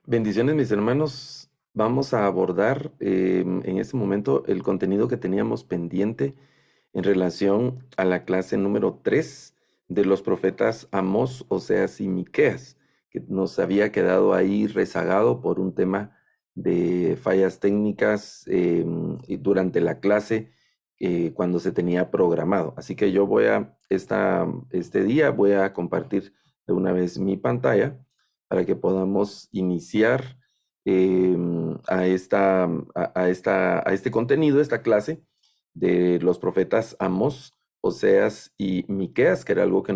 Bendiciones, mis hermanos. Vamos a abordar en este momento el contenido que teníamos pendiente en relación a la clase número 3 de los profetas Amós, Oseas y Miqueas, que nos había quedado ahí rezagado por un tema de fallas técnicas y durante la clase cuando se tenía programado. Así que yo este día voy a compartir de una vez mi pantalla para que podamos iniciar a este contenido, esta clase de los profetas Amós, Oseas y Miqueas, que era algo que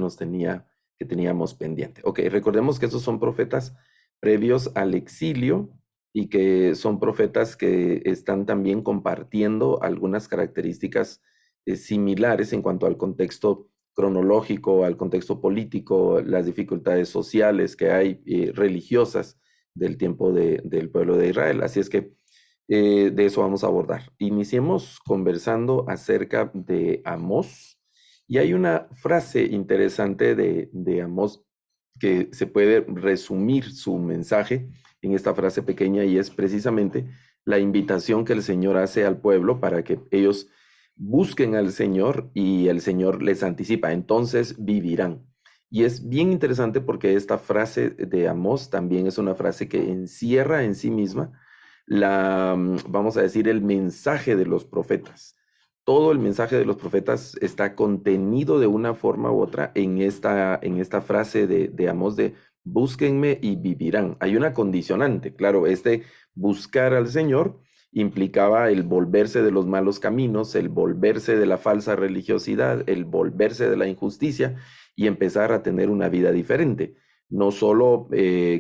teníamos pendiente. Ok, recordemos que esos son profetas previos al exilio y que son profetas que están también compartiendo algunas características similares en cuanto al contexto cronológico, al contexto político, las dificultades sociales que hay, religiosas del tiempo del pueblo de Israel. Así es que de eso vamos a abordar. Iniciemos conversando acerca de Amós. Y hay una frase interesante de Amós que se puede resumir su mensaje en esta frase pequeña y es precisamente la invitación que el Señor hace al pueblo para que ellos busquen al Señor y el Señor les anticipa, entonces vivirán. Y es bien interesante porque esta frase de Amós también es una frase que encierra en sí misma vamos a decir, el mensaje de los profetas. Todo el mensaje de los profetas está contenido de una forma u otra en esta frase de Amós de búsquenme y vivirán. Hay una condicionante, claro, este buscar al Señor implicaba el volverse de los malos caminos, el volverse de la falsa religiosidad, el volverse de la injusticia y empezar a tener una vida diferente. No solo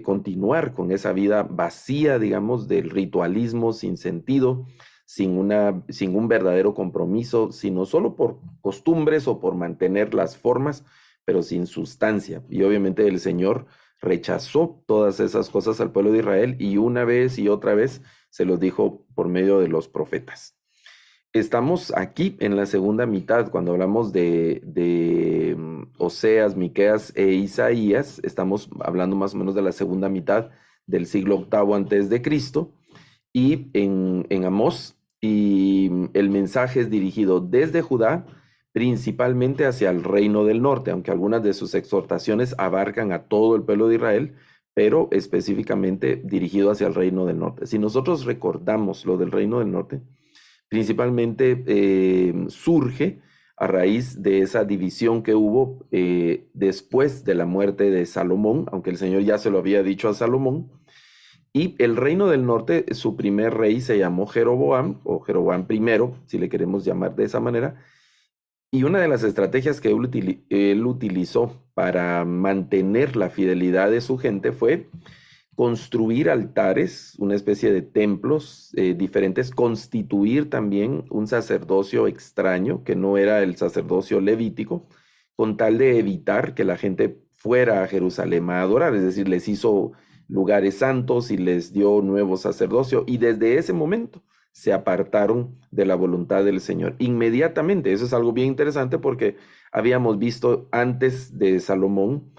continuar con esa vida vacía, digamos, del ritualismo sin sentido, sin un verdadero compromiso, sino solo por costumbres o por mantener las formas, pero sin sustancia. Y obviamente el Señor rechazó todas esas cosas al pueblo de Israel y una vez y otra vez se los dijo por medio de los profetas. Estamos aquí en la segunda mitad, cuando hablamos de Oseas, Miqueas e Isaías, estamos hablando más o menos de la segunda mitad del siglo octavo antes de Cristo, y en Amós, y el mensaje es dirigido desde Judá, principalmente hacia el reino del norte, aunque algunas de sus exhortaciones abarcan a todo el pueblo de Israel, pero específicamente dirigido hacia el reino del norte. Si nosotros recordamos lo del reino del norte, principalmente surge a raíz de esa división que hubo después de la muerte de Salomón, aunque el Señor ya se lo había dicho a Salomón. Y el reino del norte, su primer rey se llamó Jeroboam, o Jeroboam primero, si le queremos llamar de esa manera. Y una de las estrategias que él utilizó para mantener la fidelidad de su gente fue construir altares, una especie de templos diferentes, constituir también un sacerdocio extraño, que no era el sacerdocio levítico, con tal de evitar que la gente fuera a Jerusalén a adorar, es decir, les hizo lugares santos y les dio nuevo sacerdocio, y desde ese momento se apartaron de la voluntad del Señor. Inmediatamente, eso es algo bien interesante porque habíamos visto antes de Salomón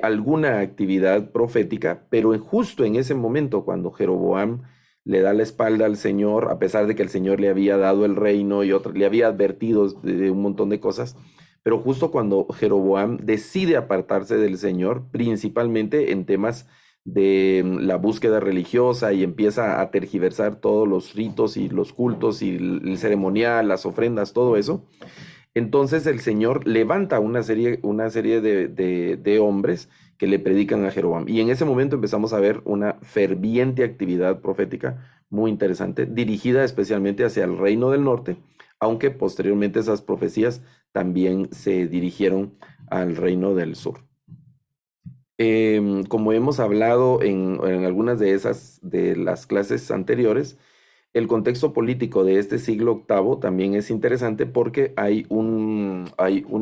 alguna actividad profética, pero justo en ese momento cuando Jeroboam le da la espalda al Señor, a pesar de que el Señor le había dado el reino y le había advertido de un montón de cosas, pero justo cuando Jeroboam decide apartarse del Señor, principalmente en temas de la búsqueda religiosa y empieza a tergiversar todos los ritos y los cultos y el ceremonial, las ofrendas, todo eso, entonces el Señor levanta una serie de hombres que le predican a Jeroboam. Y en ese momento empezamos a ver una ferviente actividad profética muy interesante, dirigida especialmente hacia el reino del norte, aunque posteriormente esas profecías también se dirigieron al reino del sur. Como hemos hablado en algunas de las clases anteriores, el contexto político de este siglo octavo también es interesante porque hay un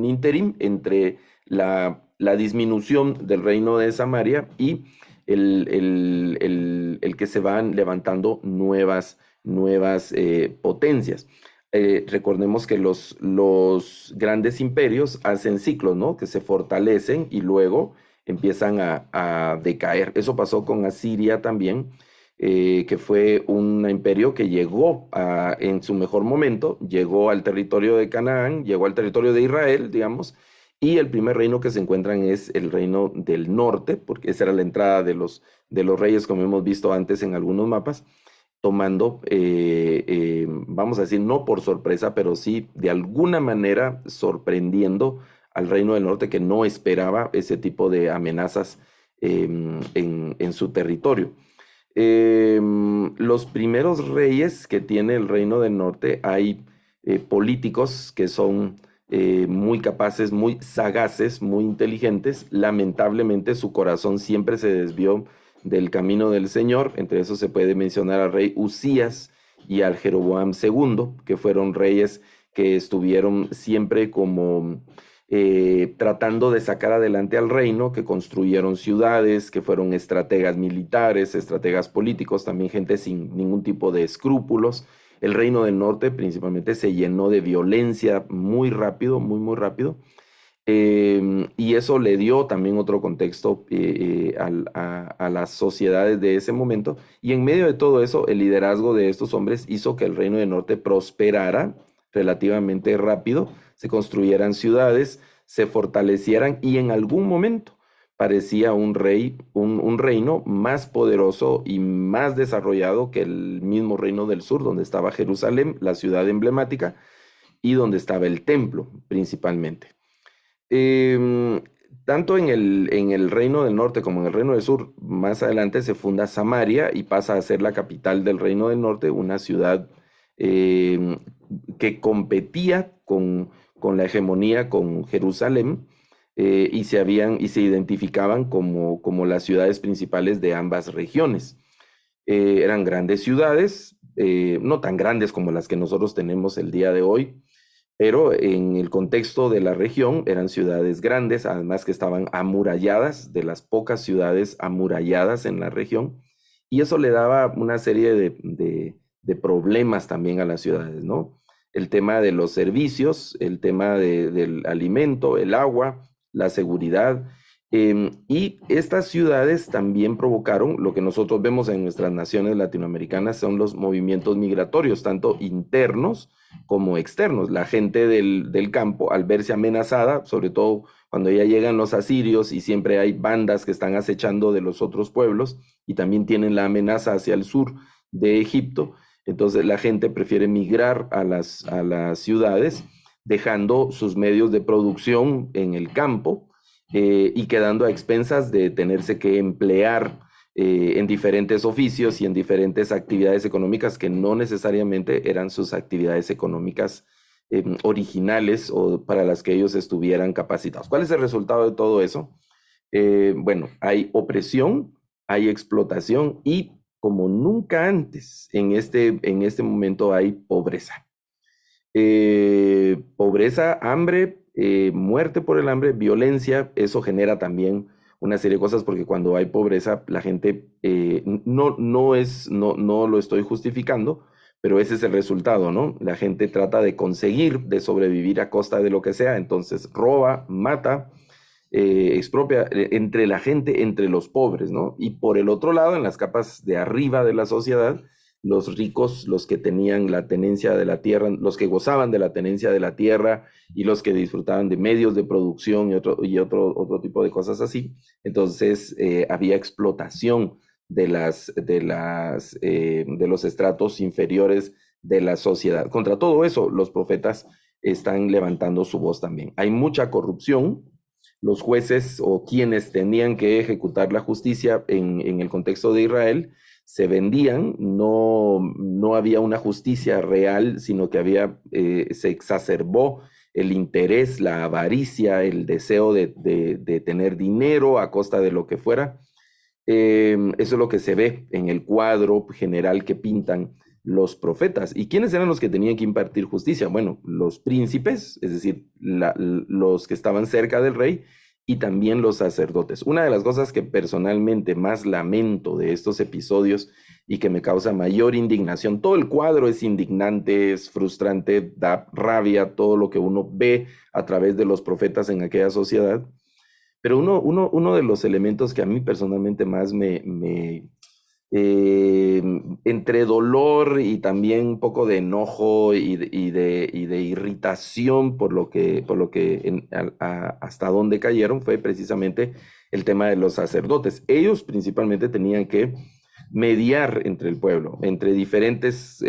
ínterim entre la disminución del reino de Samaria y el que se van levantando nuevas potencias. Recordemos que los grandes imperios hacen ciclos, ¿no? Que se fortalecen y luego empiezan a decaer. Eso pasó con Asiria también, que fue un imperio que llegó en su mejor momento, llegó al territorio de Canaán, llegó al territorio de Israel, digamos, y el primer reino que se encuentran es el reino del norte, porque esa era la entrada de los reyes, como hemos visto antes en algunos mapas, tomando, vamos a decir, no por sorpresa, pero sí de alguna manera sorprendiendo al reino del norte que no esperaba ese tipo de amenazas en su territorio. Los primeros reyes que tiene el reino del norte, hay políticos que son muy capaces, muy sagaces, muy inteligentes. Lamentablemente su corazón siempre se desvió del camino del Señor. Entre esos se puede mencionar al rey Usías y al Jeroboam II, que fueron reyes que estuvieron siempre como tratando de sacar adelante al reino, que construyeron ciudades, que fueron estrategas militares, estrategas políticos, también gente sin ningún tipo de escrúpulos. El reino del norte principalmente se llenó de violencia muy rápido, muy, muy rápido. Y eso le dio también otro contexto a las sociedades de ese momento. Y en medio de todo eso, el liderazgo de estos hombres hizo que el reino del norte prosperara relativamente rápido, se construyeran ciudades, se fortalecieran y en algún momento parecía un reino más poderoso y más desarrollado que el mismo reino del sur, donde estaba Jerusalén, la ciudad emblemática, y donde estaba el templo principalmente. Em, Tanto en el reino del norte como en el reino del sur, más adelante se funda Samaria y pasa a ser la capital del reino del norte, una ciudad em, que competía con la hegemonía con Jerusalén, y se identificaban como las ciudades principales de ambas regiones. Eran grandes ciudades, no tan grandes como las que nosotros tenemos el día de hoy, pero en el contexto de la región eran ciudades grandes, además que estaban amuralladas, de las pocas ciudades amuralladas en la región, y eso le daba una serie de problemas también a las ciudades, ¿no? El tema de los servicios, el tema del alimento, el agua, la seguridad. Y estas ciudades también provocaron lo que nosotros vemos en nuestras naciones latinoamericanas, son los movimientos migratorios, tanto internos como externos. La gente del campo, al verse amenazada, sobre todo cuando ya llegan los asirios y siempre hay bandas que están acechando de los otros pueblos y también tienen la amenaza hacia el sur de Egipto, entonces la gente prefiere migrar a las ciudades, dejando sus medios de producción en el campo, y quedando a expensas de tenerse que emplear en diferentes oficios y en diferentes actividades económicas que no necesariamente eran sus actividades económicas originales o para las que ellos estuvieran capacitados. ¿Cuál es el resultado de todo eso? Bueno, hay opresión, hay explotación y como nunca antes en este momento hay pobreza. Pobreza, hambre, muerte por el hambre, violencia, eso genera también una serie de cosas porque cuando hay pobreza la gente no lo estoy justificando, pero ese es el resultado, ¿no? La gente trata de conseguir, de sobrevivir a costa de lo que sea, entonces roba, mata, expropia entre la gente, entre los pobres, ¿no? Y por el otro lado, en las capas de arriba de la sociedad, los ricos, los que tenían la tenencia de la tierra, los que gozaban de la tenencia de la tierra y los que disfrutaban de medios de producción otro tipo de cosas así. Entonces había explotación de los estratos inferiores de la sociedad. Contra todo eso, los profetas están levantando su voz también. Hay mucha corrupción. Los jueces o quienes tenían que ejecutar la justicia en el contexto de Israel se vendían, no había una justicia real, sino que se exacerbó el interés, la avaricia, el deseo de tener dinero a costa de lo que fuera. Eso es lo que se ve en el cuadro general que pintan los profetas. ¿Y quiénes eran los que tenían que impartir justicia? Bueno, los príncipes, es decir, los que estaban cerca del rey, y también los sacerdotes. Una de las cosas que personalmente más lamento de estos episodios y que me causa mayor indignación, todo el cuadro es indignante, es frustrante, da rabia todo lo que uno ve a través de los profetas en aquella sociedad, Pero uno de los elementos que a mí personalmente más eh, entre dolor y también un poco de enojo y de irritación hasta dónde cayeron fue precisamente el tema de los sacerdotes. Ellos principalmente tenían que mediar entre el pueblo, entre diferentes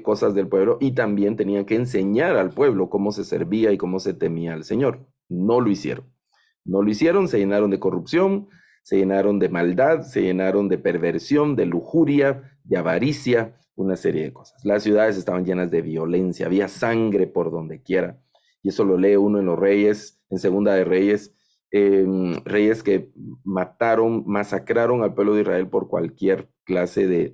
cosas del pueblo, y también tenían que enseñar al pueblo cómo se servía y cómo se temía al Señor. No lo hicieron. No lo hicieron, se llenaron de corrupción, se llenaron de maldad, se llenaron de perversión, de lujuria, de avaricia, una serie de cosas. Las ciudades estaban llenas de violencia, había sangre por donde quiera. Y eso lo lee uno en los Reyes, en Segunda de Reyes, reyes que mataron, masacraron al pueblo de Israel por cualquier clase de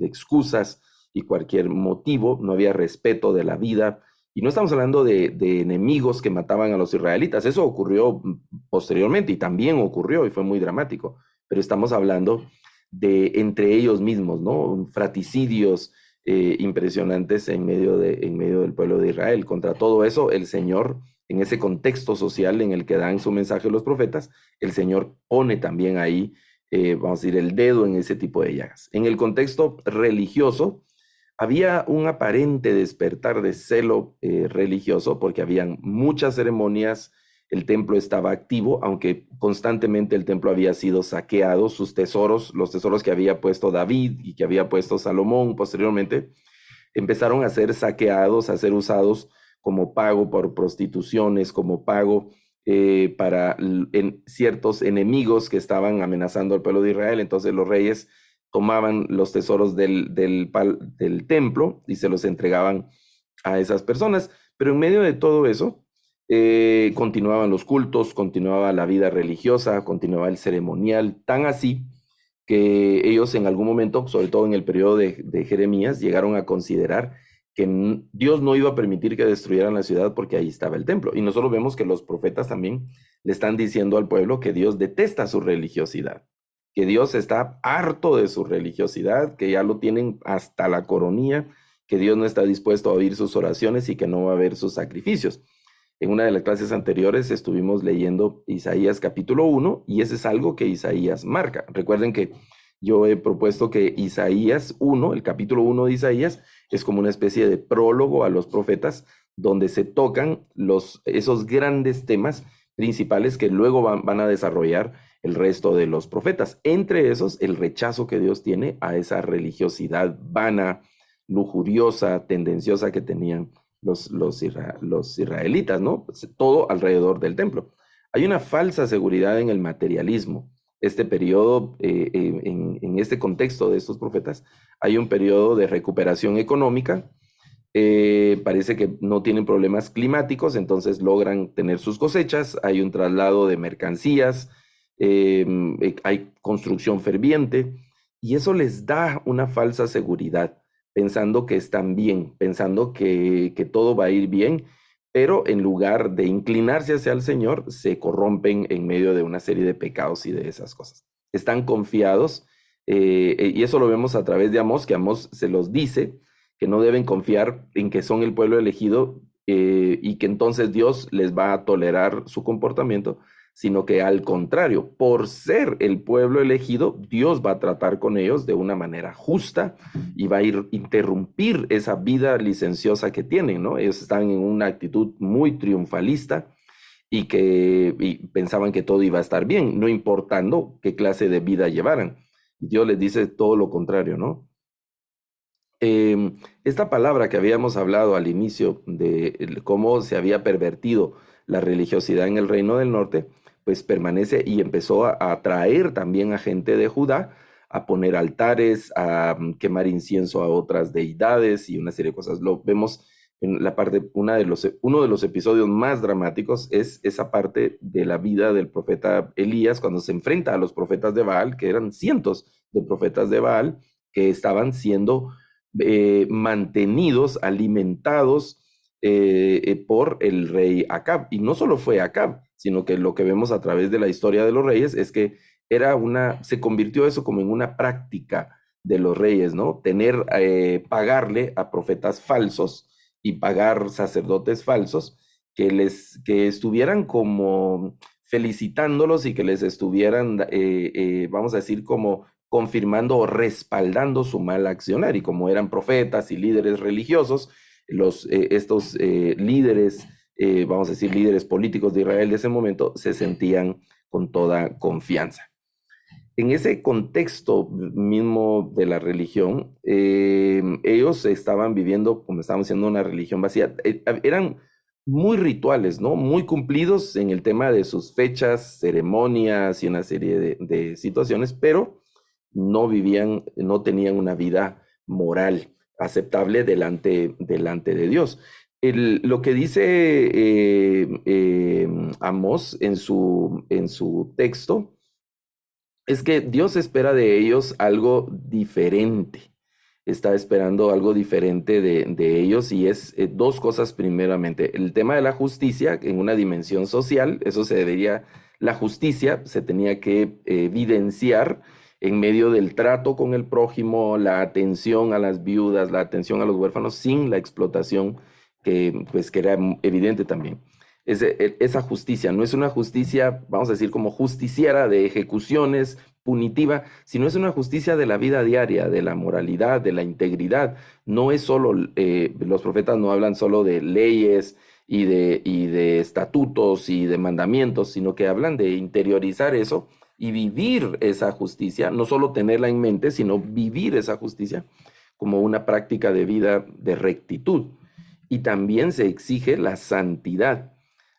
excusas y cualquier motivo. No había respeto de la vida. Y no estamos hablando de enemigos que mataban a los israelitas. Eso ocurrió posteriormente y también ocurrió y fue muy dramático. Pero estamos hablando de entre ellos mismos, ¿no? Fraticidios impresionantes en medio del pueblo de Israel. Contra todo eso, el Señor, en ese contexto social en el que dan su mensaje los profetas, el Señor pone también ahí, vamos a decir, el dedo en ese tipo de llagas. En el contexto religioso, había un aparente despertar de celo religioso porque habían muchas ceremonias, el templo estaba activo, aunque constantemente el templo había sido saqueado, sus tesoros, los tesoros que había puesto David y que había puesto Salomón posteriormente, empezaron a ser saqueados, a ser usados como pago por prostituciones, como pago para ciertos enemigos que estaban amenazando al pueblo de Israel. Entonces los reyes tomaban los tesoros del templo y se los entregaban a esas personas. Pero en medio de todo eso, continuaban los cultos, continuaba la vida religiosa, continuaba el ceremonial, tan así que ellos en algún momento, sobre todo en el periodo de Jeremías, llegaron a considerar que Dios no iba a permitir que destruyeran la ciudad porque ahí estaba el templo. Y nosotros vemos que los profetas también le están diciendo al pueblo que Dios detesta su religiosidad, que Dios está harto de su religiosidad, que ya lo tienen hasta la coronilla, que Dios no está dispuesto a oír sus oraciones y que no va a ver sus sacrificios. En una de las clases anteriores estuvimos leyendo Isaías capítulo 1 y ese es algo que Isaías marca. Recuerden que yo he propuesto que Isaías 1, el capítulo 1 de Isaías, es como una especie de prólogo a los profetas donde se tocan esos grandes temas principales que luego van a desarrollar el resto de los profetas. Entre esos, el rechazo que Dios tiene a esa religiosidad vana, lujuriosa, tendenciosa que tenían los israelitas, ¿no? Pues, todo alrededor del templo. Hay una falsa seguridad en el materialismo. Este periodo, en este contexto de estos profetas, hay un periodo de recuperación económica. Parece que no tienen problemas climáticos, entonces logran tener sus cosechas. Hay un traslado de mercancías, hay construcción ferviente, y eso les da una falsa seguridad pensando que están bien, pensando que todo va a ir bien, pero en lugar de inclinarse hacia el Señor, se corrompen en medio de una serie de pecados y de esas cosas. Están confiados, y eso lo vemos a través de Amós, que Amós se los dice, que no deben confiar en que son el pueblo elegido y que entonces Dios les va a tolerar su comportamiento, sino que al contrario, por ser el pueblo elegido, Dios va a tratar con ellos de una manera justa y va a interrumpir esa vida licenciosa que tienen, ¿no? Ellos están en una actitud muy triunfalista y pensaban que todo iba a estar bien, no importando qué clase de vida llevaran. Dios les dice todo lo contrario, ¿no? Esta palabra que habíamos hablado al inicio de cómo se había pervertido la religiosidad en el Reino del Norte, pues permanece y empezó a atraer también a gente de Judá a poner altares, a quemar incienso a otras deidades y una serie de cosas. Lo vemos en la parte, uno de los episodios más dramáticos es esa parte de la vida del profeta Elías cuando se enfrenta a los profetas de Baal, que eran cientos de profetas de Baal que estaban siendo mantenidos, alimentados por el rey Acab. Y no solo fue Acab, sino que lo que vemos a través de la historia de los reyes es que se convirtió eso como en una práctica de los reyes, ¿no? Pagarle a profetas falsos y pagar sacerdotes falsos que estuvieran como felicitándolos y que les estuvieran, vamos a decir, como confirmando o respaldando su mal accionar. Y como eran profetas y líderes religiosos, estos líderes, vamos a decir, líderes políticos de Israel de ese momento, se sentían con toda confianza. En ese contexto mismo de la religión, ellos estaban viviendo, como estábamos diciendo, una religión vacía. Eran muy rituales, ¿no? Muy cumplidos en el tema de sus fechas, ceremonias y una serie de situaciones, pero no vivían, no tenían una vida moral aceptable delante de Dios. Lo que dice Amós en su texto es que Dios espera de ellos algo diferente. Está esperando algo diferente de ellos y es dos cosas primeramente. El tema de la justicia en una dimensión social, eso se debería, la justicia se tenía que evidenciar en medio del trato con el prójimo, la atención a las viudas, la atención a los huérfanos sin la explotación que, pues, que era evidente también. Esa justicia no es una justicia, vamos a decir, como justiciera de ejecuciones, punitiva, sino es una justicia de la vida diaria, de la moralidad, de la integridad. No es solo, los profetas no hablan solo de leyes y de estatutos y de mandamientos, sino que hablan de interiorizar eso y vivir esa justicia, no solo tenerla en mente, sino vivir esa justicia como una práctica de vida de rectitud. Y también se exige la santidad.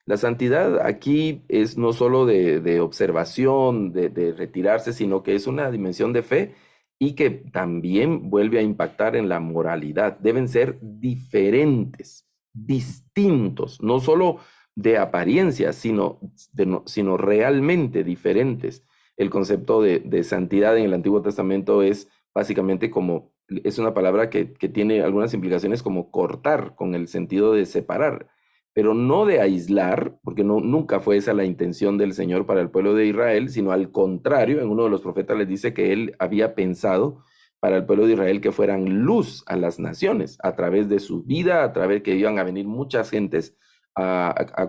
La santidad aquí es no solo de observación, de retirarse, sino que es una dimensión de fe y que también vuelve a impactar en la moralidad. Deben ser diferentes, distintos, no solo de apariencia, sino realmente diferentes. El concepto de santidad en el Antiguo Testamento es básicamente como, es una palabra que tiene algunas implicaciones como cortar, con el sentido de separar, pero no de aislar, porque nunca fue esa la intención del Señor para el pueblo de Israel, sino al contrario, en uno de los profetas les dice que él había pensado para el pueblo de Israel que fueran luz a las naciones, a través de su vida, a través que iban a venir muchas gentes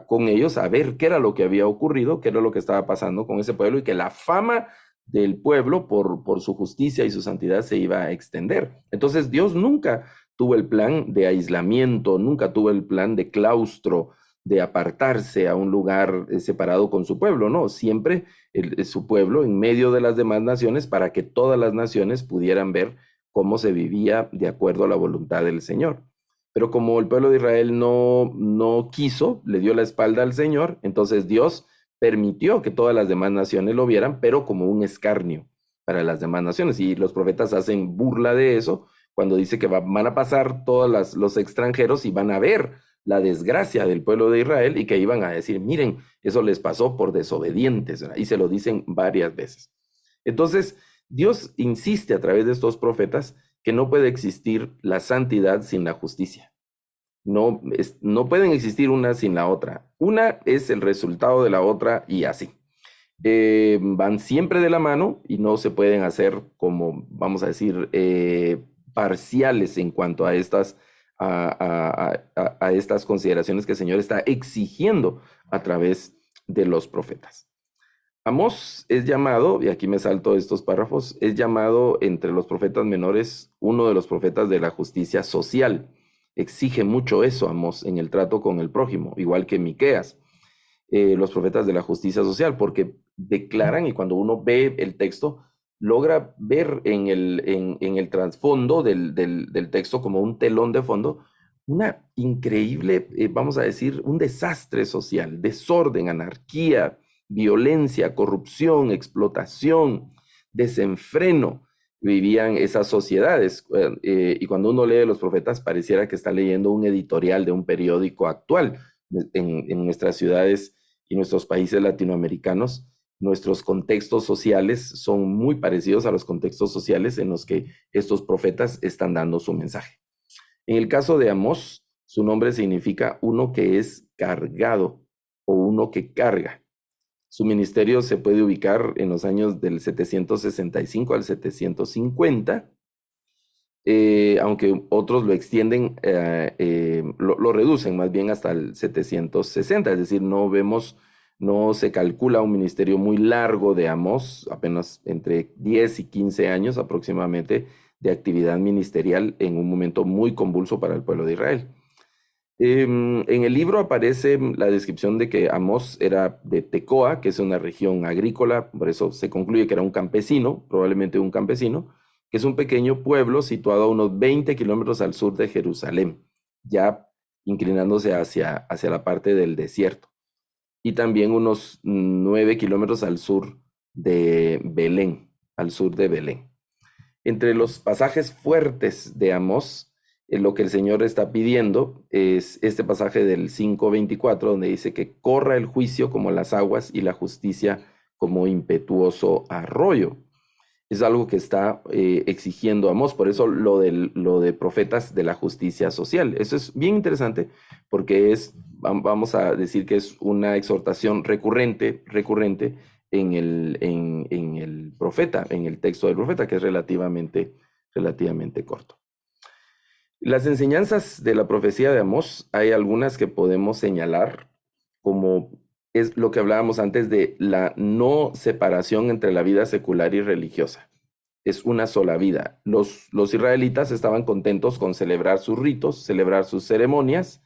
con ellos a ver qué era lo que había ocurrido, qué era lo que estaba pasando con ese pueblo y que la fama del pueblo por su justicia y su santidad se iba a extender. Entonces Dios nunca tuvo el plan de aislamiento, nunca tuvo el plan de claustro, de apartarse a un lugar separado con su pueblo, no, siempre su pueblo en medio de las demás naciones para que todas las naciones pudieran ver cómo se vivía de acuerdo a la voluntad del Señor. Pero como el pueblo de Israel no quiso, le dio la espalda al Señor, entonces Dios permitió que todas las demás naciones lo vieran, pero como un escarnio para las demás naciones. Y los profetas hacen burla de eso cuando dice que van a pasar todos los extranjeros y van a ver la desgracia del pueblo de Israel y que iban a decir, miren, eso les pasó por desobedientes, ¿verdad? Y se lo dicen varias veces. Entonces, Dios insiste a través de estos profetas que no puede existir la santidad sin la justicia. No pueden existir una sin la otra. Una es el resultado de la otra y así. Van siempre de la mano y no se pueden hacer como, vamos a decir, parciales en cuanto a a estas consideraciones que el Señor está exigiendo a través de los profetas. Amós es llamado, y aquí me salto estos párrafos, es llamado entre los profetas menores uno de los profetas de la justicia social. Exige mucho eso Amós en el trato con el prójimo, igual que Miqueas, los profetas de la justicia social, porque declaran, y cuando uno ve el texto, logra ver en el trasfondo del texto como un telón de fondo, una increíble, vamos a decir, un desastre social, desorden, anarquía, violencia, corrupción, explotación, desenfreno, vivían esas sociedades. Y cuando uno lee los profetas, pareciera que está leyendo un editorial de un periódico actual. En nuestras ciudades y nuestros países latinoamericanos, nuestros contextos sociales son muy parecidos a los contextos sociales en los que estos profetas están dando su mensaje. En el caso de Amós, su nombre significa uno que es cargado o uno que carga. Su ministerio se puede ubicar en los años del 765 al 750, aunque otros lo extienden, lo reducen más bien hasta el 760, es decir, no vemos No se calcula un ministerio muy largo de Amós, apenas entre 10 y 15 años aproximadamente de actividad ministerial en un momento muy convulso para el pueblo de Israel. En el libro aparece la descripción de que Amós era de Tecoa, que es una región agrícola, por eso se concluye que era un campesino, probablemente un campesino, que es un pequeño pueblo situado a unos 20 kilómetros al sur de Jerusalén, ya inclinándose hacia la parte del desierto, y también unos 9 kilómetros al sur de Belén, al sur de Belén. Entre los pasajes fuertes de Amós, lo que el Señor está pidiendo es este pasaje del 5:24, donde dice que corra el juicio como las aguas y la justicia como impetuoso arroyo. Es algo que está exigiendo Amós, por eso lo de profetas de la justicia social. Eso es bien interesante porque vamos a decir que es una exhortación recurrente en el profeta, en el texto del profeta, que es relativamente corto. Las enseñanzas de la profecía de Amós, hay algunas que podemos señalar, como es lo que hablábamos antes de la no separación entre la vida secular y religiosa. Es una sola vida. Los israelitas estaban contentos con celebrar sus ritos, celebrar sus ceremonias,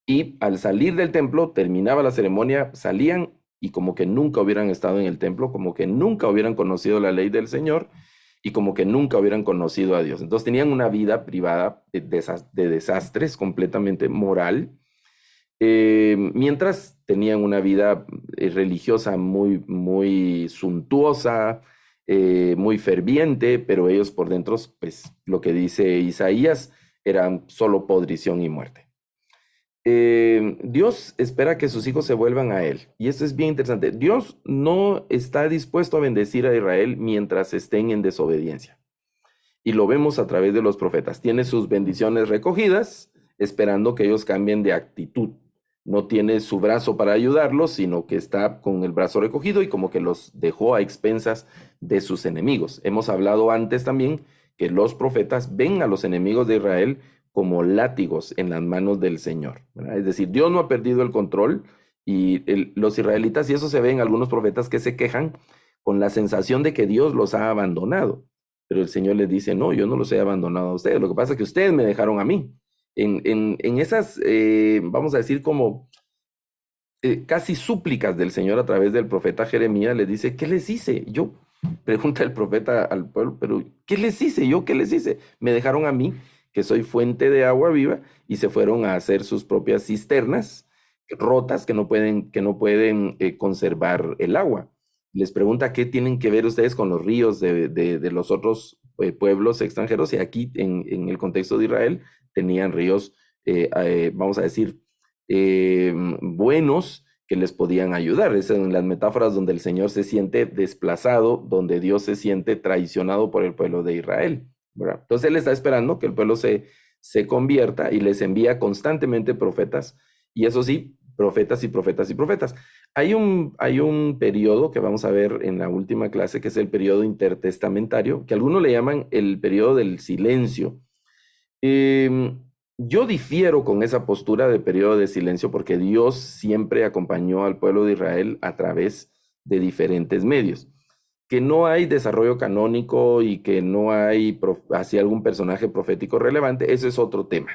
y al salir del templo, terminaba la ceremonia, salían y como que nunca hubieran estado en el templo, como que nunca hubieran conocido la ley del Señor y como que nunca hubieran conocido a Dios. Entonces tenían una vida privada de desastres, completamente moral, mientras tenían una vida religiosa muy, muy suntuosa, muy ferviente, pero ellos por dentro, pues lo que dice Isaías, eran solo podrición y muerte. Dios espera que sus hijos se vuelvan a Él. Y esto es bien interesante. Dios no está dispuesto a bendecir a Israel mientras estén en desobediencia. Y lo vemos a través de los profetas. Tiene sus bendiciones recogidas, esperando que ellos cambien de actitud. No tiene su brazo para ayudarlos, sino que está con el brazo recogido y como que los dejó a expensas de sus enemigos. Hemos hablado antes también que los profetas ven a los enemigos de Israel como látigos en las manos del Señor, ¿verdad? Es decir, Dios no ha perdido el control y los israelitas, y eso se ve en algunos profetas que se quejan con la sensación de que Dios los ha abandonado. Pero el Señor les dice, no, yo no los he abandonado a ustedes, lo que pasa es que ustedes me dejaron a mí. En esas, vamos a decir, como casi súplicas del Señor a través del profeta Jeremías, les dice, ¿qué les hice? Yo, pregunta el profeta al pueblo, pero ¿qué les hice? ¿Yo qué les hice? Me dejaron a mí, que soy fuente de agua viva, y se fueron a hacer sus propias cisternas rotas que no pueden conservar el agua. Les pregunta qué tienen que ver ustedes con los ríos de los otros pueblos extranjeros, y aquí en el contexto de Israel tenían ríos, vamos a decir, buenos, que les podían ayudar. Es en las metáforas donde el Señor se siente desplazado, donde Dios se siente traicionado por el pueblo de Israel, ¿verdad? Entonces Él está esperando que el pueblo se convierta y les envía constantemente profetas, y eso sí, profetas y profetas y profetas. Hay un periodo que vamos a ver en la última clase, que es el periodo intertestamentario, que algunos le llaman el periodo del silencio. Yo difiero con esa postura de periodo de silencio porque Dios siempre acompañó al pueblo de Israel a través de diferentes medios. Que no hay desarrollo canónico y que no hay así algún personaje profético relevante, eso es otro tema.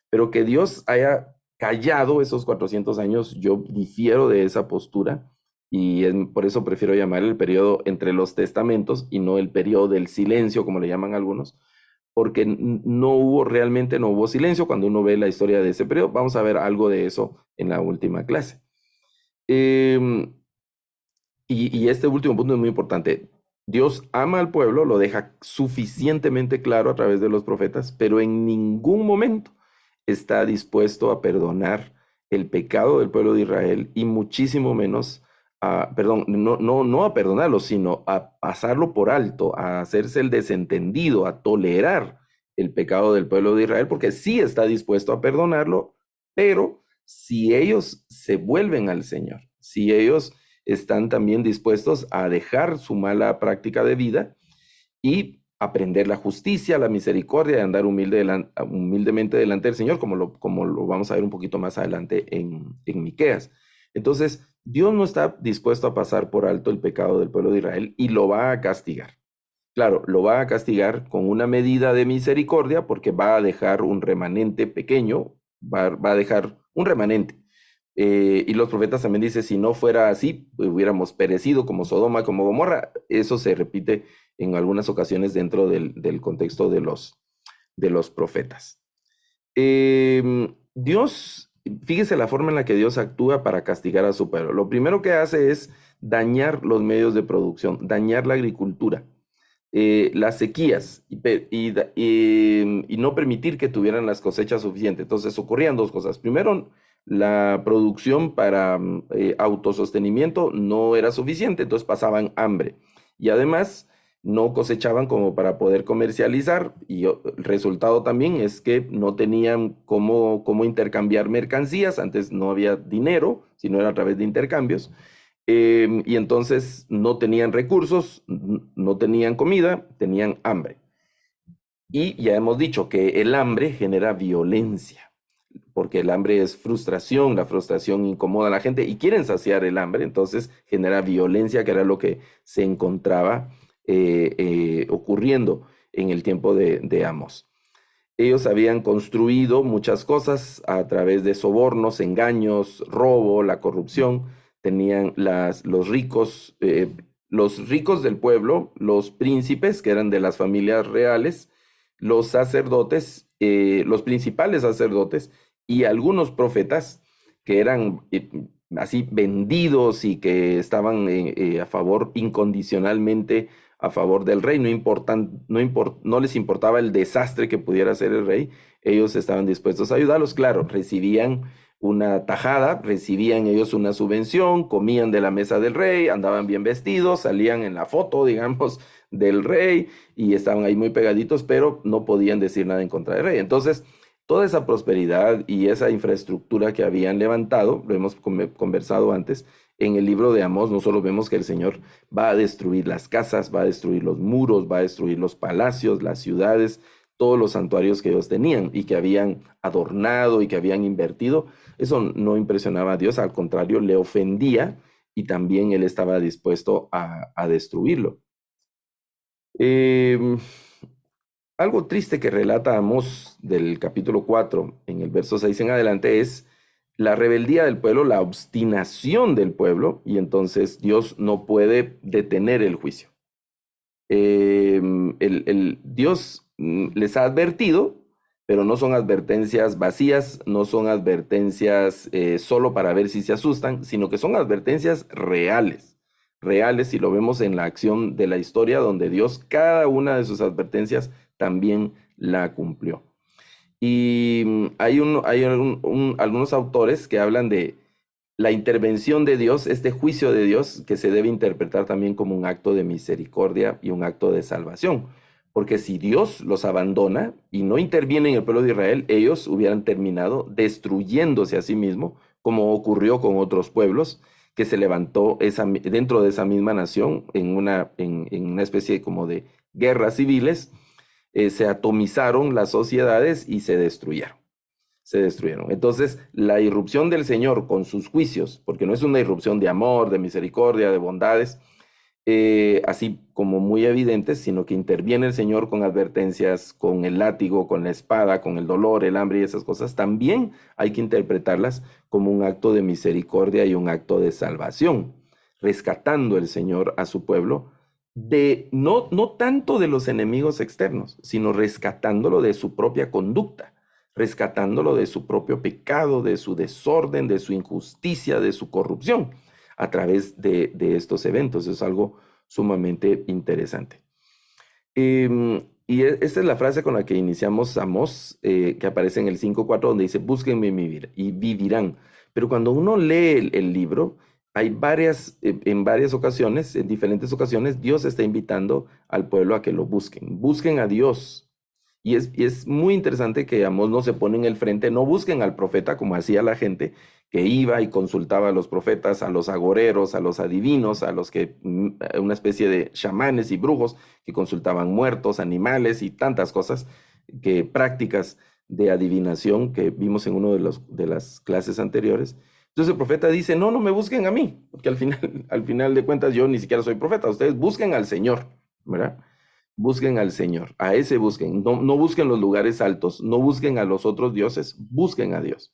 Pero que Dios haya callado esos 400 años, yo difiero de esa postura, y por eso prefiero llamar el periodo entre los testamentos y no el periodo del silencio, como le llaman algunos, porque realmente no hubo silencio cuando uno ve la historia de ese periodo. Vamos a ver algo de eso en la última clase. Y este último punto es muy importante. Dios ama al pueblo, lo deja suficientemente claro a través de los profetas, pero en ningún momento está dispuesto a perdonar el pecado del pueblo de Israel, y muchísimo menos no a perdonarlo, sino a pasarlo por alto, a hacerse el desentendido, a tolerar el pecado del pueblo de Israel, porque sí está dispuesto a perdonarlo, pero si ellos se vuelven al Señor, si ellos están también dispuestos a dejar su mala práctica de vida y aprender la justicia, la misericordia, y andar humildemente delante del Señor, como lo vamos a ver un poquito más adelante en Miqueas. Entonces, Dios no está dispuesto a pasar por alto el pecado del pueblo de Israel y lo va a castigar. Claro, lo va a castigar con una medida de misericordia porque va a dejar un remanente pequeño, va a dejar un remanente. Y los profetas también dicen, si no fuera así, hubiéramos perecido como Sodoma, como Gomorra. Eso se repite en algunas ocasiones dentro del contexto de los profetas. Dios, fíjese la forma en la que Dios actúa para castigar a su pueblo. Lo primero que hace es dañar los medios de producción, dañar la agricultura, las sequías y no permitir que tuvieran las cosechas suficientes. Entonces ocurrían dos cosas. Primero, la producción para autosostenimiento no era suficiente, entonces pasaban hambre. Y además no cosechaban como para poder comercializar y el resultado también es que no tenían cómo intercambiar mercancías. Antes no había dinero, sino era a través de intercambios. Y entonces no tenían recursos, no tenían comida, tenían hambre. Y ya hemos dicho que el hambre genera violencia, porque el hambre es frustración, la frustración incomoda a la gente y quieren saciar el hambre, entonces genera violencia, que era lo que se encontraba ocurriendo en el tiempo de Amós. Ellos habían construido muchas cosas a través de sobornos, engaños, robo, la corrupción. Tenían los ricos del pueblo, los príncipes, que eran de las familias reales, los sacerdotes, los principales sacerdotes y algunos profetas que eran así vendidos y que estaban a favor incondicionalmente a favor del rey, no les importaba el desastre que pudiera hacer el rey, ellos estaban dispuestos a ayudarlos, claro, recibían una tajada, recibían ellos una subvención, comían de la mesa del rey, andaban bien vestidos, salían en la foto, digamos, del rey y estaban ahí muy pegaditos, pero no podían decir nada en contra del rey. Entonces, toda esa prosperidad y esa infraestructura que habían levantado, lo hemos conversado antes, en el libro de Amós no solo vemos que el Señor va a destruir las casas, va a destruir los muros, va a destruir los palacios, las ciudades, todos los santuarios que ellos tenían y que habían adornado y que habían invertido. Eso no impresionaba a Dios, al contrario, le ofendía y también él estaba dispuesto a destruirlo. Eh, Algo triste que relata Amós del capítulo 4 en el verso 6 en adelante es la rebeldía del pueblo, la obstinación del pueblo, y entonces Dios no puede detener el juicio. Dios les ha advertido, pero no son advertencias vacías, no son advertencias solo para ver si se asustan, sino que son advertencias reales, reales, y lo vemos en la acción de la historia, donde Dios cada una de sus advertencias también la cumplió. Y hay algunos autores que hablan de la intervención de Dios, este juicio de Dios, que se debe interpretar también como un acto de misericordia y un acto de salvación. Porque si Dios los abandona y no interviene en el pueblo de Israel, ellos hubieran terminado destruyéndose a sí mismo, como ocurrió con otros pueblos, que se levantó dentro de esa misma nación en una especie como de guerras civiles, se atomizaron las sociedades y se destruyeron. Se destruyeron. Entonces, la irrupción del Señor con sus juicios, porque no es una irrupción de amor, de misericordia, de bondades, así como muy evidentes, sino que interviene el Señor con advertencias, con el látigo, con la espada, con el dolor, el hambre y esas cosas, también hay que interpretarlas como un acto de misericordia y un acto de salvación, rescatando el Señor a su pueblo no tanto de los enemigos externos, sino rescatándolo de su propia conducta, rescatándolo de su propio pecado, de su desorden, de su injusticia, de su corrupción, a través de estos eventos. Es algo sumamente interesante. Esta es la frase con la que iniciamos Amós, que aparece en el 5:4, donde dice, búsquenme y vivirán. Pero cuando uno lee el libro, hay en varias ocasiones, en diferentes ocasiones, Dios está invitando al pueblo a que lo busquen. Busquen a Dios. Y es muy interesante que Amós no se pone en el frente, no busquen al profeta como hacía la gente, que iba y consultaba a los profetas, a los agoreros, a los adivinos, una especie de chamanes y brujos que consultaban muertos, animales y tantas cosas, prácticas de adivinación que vimos en una de las clases anteriores. Entonces el profeta dice, no, no me busquen a mí, porque al final, al final de cuentas yo ni siquiera soy profeta, ustedes busquen al Señor, ¿verdad? Busquen al Señor, a ese busquen, no, no busquen los lugares altos, no busquen a los otros dioses, busquen a Dios,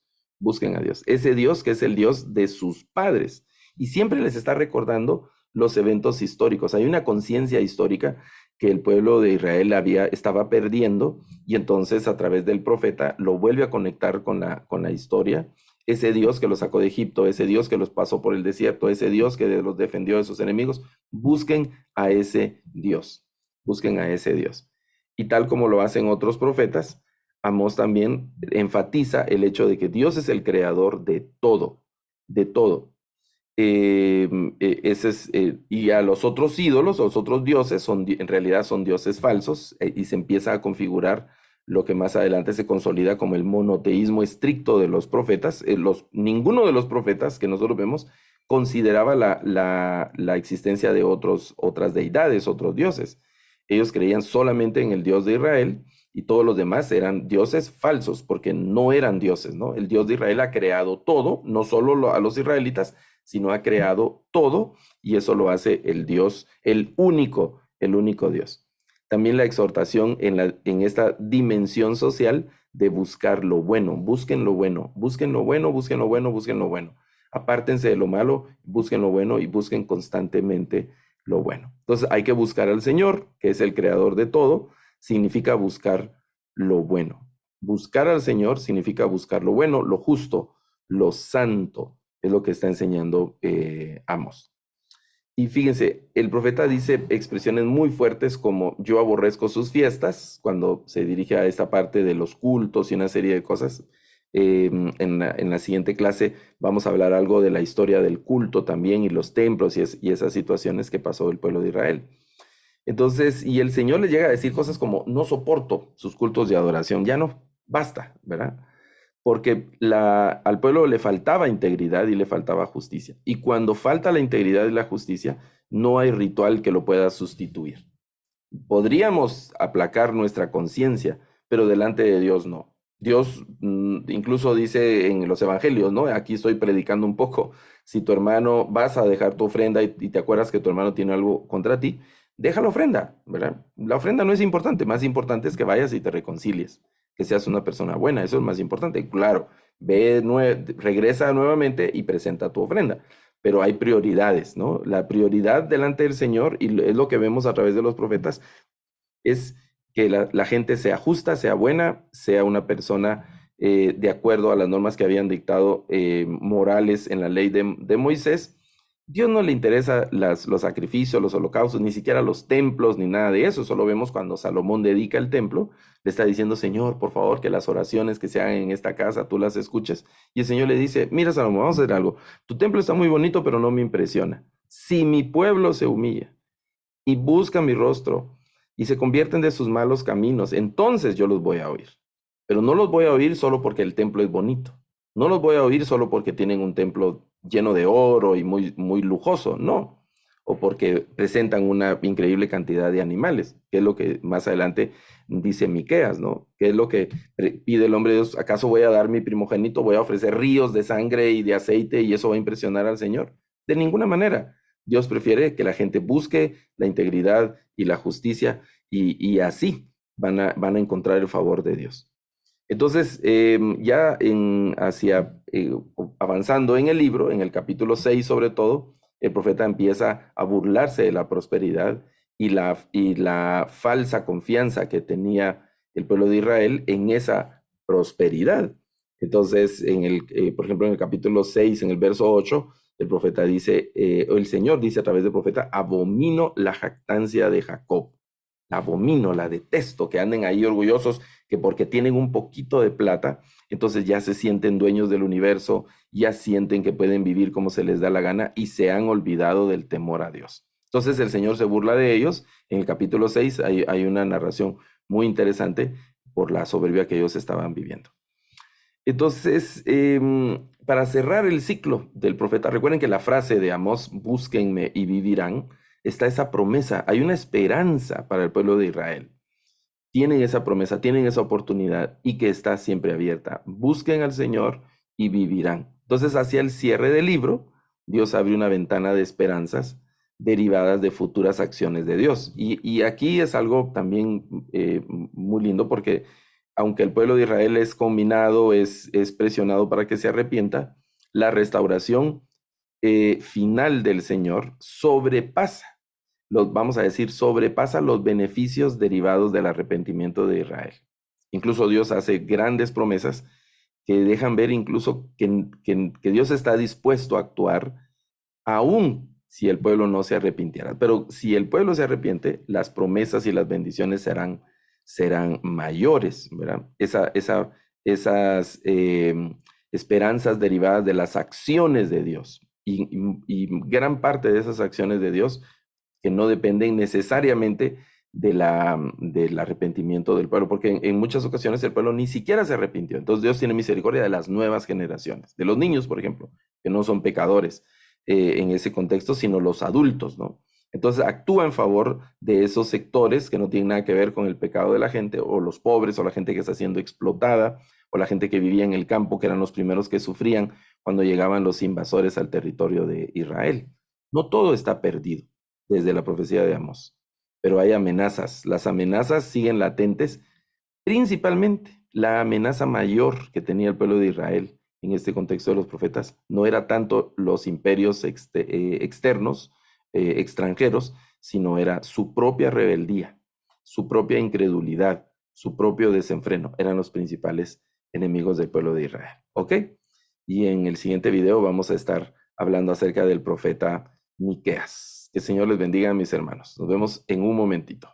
ese Dios que es el Dios de sus padres. Y siempre les está recordando los eventos históricos. Hay una conciencia histórica que el pueblo de Israel estaba perdiendo y entonces a través del profeta lo vuelve a conectar con la historia. Ese Dios que los sacó de Egipto, ese Dios que los pasó por el desierto, ese Dios que los defendió de sus enemigos, busquen a ese Dios, busquen a ese Dios. Y tal como lo hacen otros profetas, Amós también enfatiza el hecho de que Dios es el creador de todo, de todo. Y a los otros ídolos, los otros dioses, en realidad son dioses falsos, y se empieza a configurar lo que más adelante se consolida como el monoteísmo estricto de los profetas. Ninguno de los profetas que nosotros vemos consideraba la existencia de otras deidades, otros dioses. Ellos creían solamente en el Dios de Israel y todos los demás eran dioses falsos porque no eran dioses, ¿no? El Dios de Israel ha creado todo, no solo a los israelitas, sino ha creado todo y eso lo hace el Dios, el único Dios. También la exhortación en esta dimensión social de buscar lo bueno, busquen lo bueno, busquen lo bueno, busquen lo bueno, busquen lo bueno. Apártense de lo malo, busquen lo bueno y busquen constantemente lo bueno. Entonces hay que buscar al Señor, que es el creador de todo, significa buscar lo bueno. Buscar al Señor significa buscar lo bueno, lo justo, lo santo, es lo que está enseñando Amos. Y fíjense, el profeta dice expresiones muy fuertes como yo aborrezco sus fiestas, cuando se dirige a esta parte de los cultos y una serie de cosas. En la siguiente clase vamos a hablar algo de la historia del culto también y los templos y esas situaciones que pasó el pueblo de Israel. Entonces, y el Señor le llega a decir cosas como, no soporto sus cultos de adoración, ya no, basta, ¿verdad? Porque al pueblo le faltaba integridad y le faltaba justicia. Y cuando falta la integridad y la justicia, no hay ritual que lo pueda sustituir. Podríamos aplacar nuestra conciencia, pero delante de Dios no. Dios incluso dice en los evangelios, ¿no? Aquí estoy predicando un poco. Si tu hermano vas a dejar tu ofrenda y te acuerdas que tu hermano tiene algo contra ti, deja la ofrenda, ¿verdad? La ofrenda no es importante, más importante es que vayas y te reconcilies, que seas una persona buena, eso es más importante. Claro, regresa nuevamente y presenta tu ofrenda, pero hay prioridades, ¿no? La prioridad delante del Señor, y es lo que vemos a través de los profetas, es que la gente sea justa, sea buena, sea una persona de acuerdo a las normas que habían dictado morales en la ley de Moisés. Dios no le interesa los sacrificios, los holocaustos, ni siquiera los templos, ni nada de eso. Solo vemos cuando Salomón dedica el templo, le está diciendo, Señor, por favor, que las oraciones que se hagan en esta casa, tú las escuches. Y el Señor le dice, mira, Salomón, vamos a hacer algo. Tu templo está muy bonito, pero no me impresiona. Si mi pueblo se humilla y busca mi rostro y se convierten de sus malos caminos, entonces yo los voy a oír. Pero no los voy a oír solo porque el templo es bonito. No los voy a oír solo porque tienen un templo lleno de oro y muy, muy lujoso, no. O porque presentan una increíble cantidad de animales, que es lo que más adelante dice Miqueas, ¿no? Que es lo que pide el hombre de Dios, ¿acaso voy a dar mi primogénito? ¿Voy a ofrecer ríos de sangre y de aceite y eso va a impresionar al Señor? De ninguna manera. Dios prefiere que la gente busque la integridad y la justicia y así van a encontrar el favor de Dios. Entonces, ya avanzando en el libro, en el capítulo 6 sobre todo, el profeta empieza a burlarse de la prosperidad y la falsa confianza que tenía el pueblo de Israel en esa prosperidad. Entonces, por ejemplo, en el capítulo 6, en el verso 8, el profeta dice, o el Señor dice a través del profeta, abomino la jactancia de Jacob. La abomino, la detesto, que anden ahí orgullosos, que porque tienen un poquito de plata, entonces ya se sienten dueños del universo, ya sienten que pueden vivir como se les da la gana y se han olvidado del temor a Dios. Entonces el Señor se burla de ellos. En el capítulo 6 hay una narración muy interesante por la soberbia que ellos estaban viviendo. Entonces, para cerrar el ciclo del profeta, recuerden que la frase de Amós, búsquenme y vivirán, está esa promesa, hay una esperanza para el pueblo de Israel. Tienen esa promesa, tienen esa oportunidad y que está siempre abierta. Busquen al Señor y vivirán. Entonces, hacia el cierre del libro, Dios abre una ventana de esperanzas derivadas de futuras acciones de Dios. Y aquí es algo también muy lindo porque aunque el pueblo de Israel es combinado, es presionado para que se arrepienta, la restauración final del Señor sobrepasa, vamos a decir, sobrepasa los beneficios derivados del arrepentimiento de Israel. Incluso Dios hace grandes promesas que dejan ver incluso que Dios está dispuesto a actuar aún si el pueblo no se arrepintiera. Pero si el pueblo se arrepiente, las promesas y las bendiciones serán mayores, ¿verdad? Esas esperanzas derivadas de las acciones de Dios. Y gran parte de esas acciones de Dios que no dependen necesariamente del arrepentimiento del pueblo, porque en muchas ocasiones el pueblo ni siquiera se arrepintió. Entonces Dios tiene misericordia de las nuevas generaciones, de los niños, por ejemplo, que no son pecadores en ese contexto, sino los adultos, ¿no? Entonces actúa en favor de esos sectores que no tienen nada que ver con el pecado de la gente, o los pobres, o la gente que está siendo explotada, o la gente que vivía en el campo, que eran los primeros que sufrían cuando llegaban los invasores al territorio de Israel. No todo está perdido desde la profecía de Amós, pero hay amenazas. Las amenazas siguen latentes, principalmente la amenaza mayor que tenía el pueblo de Israel en este contexto de los profetas no era tanto los imperios externos, extranjeros, sino era su propia rebeldía, su propia incredulidad, su propio desenfreno. Eran los principales enemigos del pueblo de Israel. ¿Ok? Y en el siguiente video vamos a estar hablando acerca del profeta Miqueas. Que el Señor les bendiga, mis hermanos. Nos vemos en un momentito.